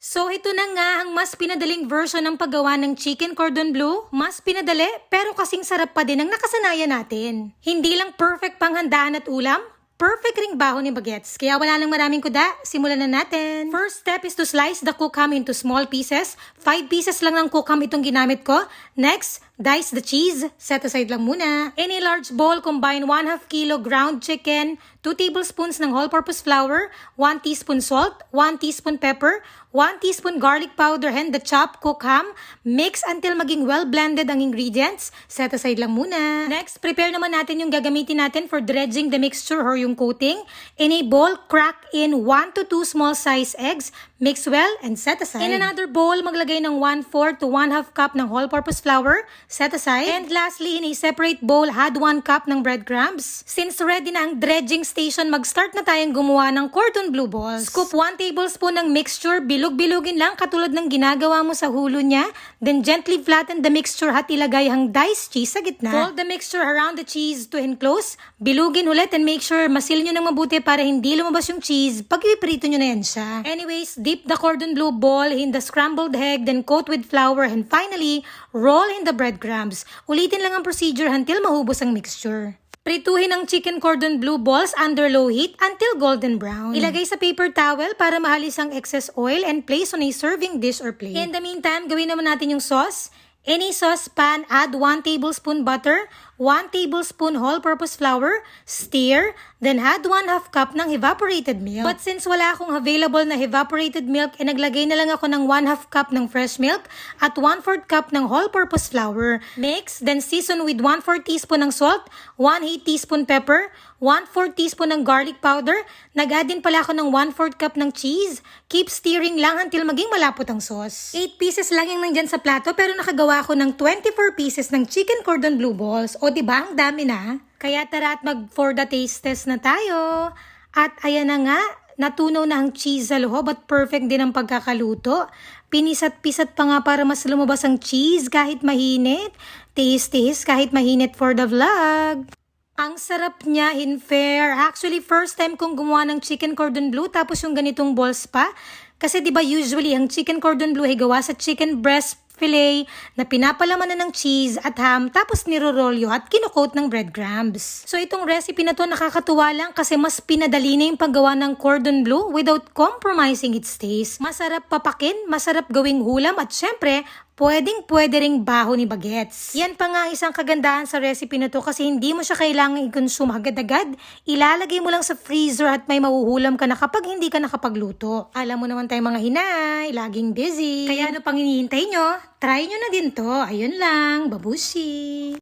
So ito na nga ang mas pinadaling version ng paggawa ng chicken cordon bleu. Mas pinadali pero kasing sarap pa din ang nakasanayan natin. Hindi lang perfect panghandaan at ulam, perfect ring baho ni bagets. Kaya wala nang maraming kuda, simulan na natin. First step is to slice the cook ham into small pieces. 5 pieces lang ng cook ham itong ginamit ko. Next, dice the cheese. Set aside lang muna. In a large bowl, combine 1/2 kilo ground chicken, 2 tablespoons ng all-purpose flour, 1 teaspoon salt, 1 teaspoon pepper, 1 teaspoon garlic powder, and the chopped cook ham. Mix until maging well-blended ang ingredients. Set aside lang muna. Next, prepare naman natin yung gagamitin natin for dredging the mixture or yung coating. In a bowl, crack in 1 to 2 small-size eggs. Mix well and set aside. In another bowl, maglagay ng 1/4 to 1/2 cup ng all-purpose flour. Set aside. And lastly, in a separate bowl, add 1 cup ng breadcrumbs. Since ready na ang dredging station, mag-start na tayong gumawa ng cordon bleu balls. Scoop 1 tablespoon ng mixture, bilog-bilogin lang katulad ng ginagawa mo sa hulo niya. Then gently flatten the mixture at ilagay ang diced cheese sa gitna. Fold the mixture around the cheese to enclose. Bilugin ulit and make sure masil nyo ng mabuti para hindi lumabas yung cheese pag ipiprito nyo na yan siya. Anyways, dip the cordon bleu ball in the scrambled egg, then coat with flour, and finally, roll in the breadcrumbs. Ulitin lang ang procedure until mahubos ang mixture. Prituhin ang chicken cordon bleu balls under low heat until golden brown. Ilagay sa paper towel para mahalis ang excess oil and place on a serving dish or plate. In the meantime, gawin naman natin yung sauce. In a saucepan, add 1 tablespoon butter, 1 tablespoon all-purpose flour, stir, then add 1/2 cup ng evaporated milk. But since wala akong available na evaporated milk, naglagay na lang ako ng 1/2 cup ng fresh milk at 1/4 cup ng all-purpose flour. Mix, then season with 1/4 teaspoon ng salt, 1/8 teaspoon pepper, 1/4 teaspoon ng garlic powder. Nag-add din pala ako ng 1/4 cup ng cheese. Keep stirring lang until maging malapot ang sauce. 8 pieces lang yung nandyan sa plato pero nakagawa ako ng 24 pieces ng chicken cordon bleu balls. O diba, ang dami na? Kaya tara at mag for the taste test na tayo. At ayan na nga, natunaw na ang cheese sa loob at perfect din ang pagkakaluto. Pinisat-pisat pa nga para mas lumabas ang cheese kahit mahinit. Taste-taste kahit mahinit for the vlog. Ang sarap niya, in fair. Actually, first time kong gumawa ng chicken cordon bleu tapos yung ganitong balls pa. Kasi diba usually ang chicken cordon bleu ay gawa sa chicken breast fillet na pinapalaman na ng cheese at ham tapos nirorolyo at kinukot ng breadcrumbs. So itong recipe na to nakakatuwa lang kasi mas pinadali na yung paggawa ng cordon bleu without compromising its taste. Masarap papakin, masarap gawing hulam at syempre, pwedeng-pwede ring baho ni bagets. Yan pa nga isang kagandahan sa recipe na to kasi hindi mo siya kailangang i-consume agad-agad. Ilalagay mo lang sa freezer at may mahuhulam ka na kapag hindi ka nakapagluto. Alam mo naman tayo mga hinay, laging busy. Kaya ano pang hinihintay nyo? Try nyo na din to. Ayun lang, babushi!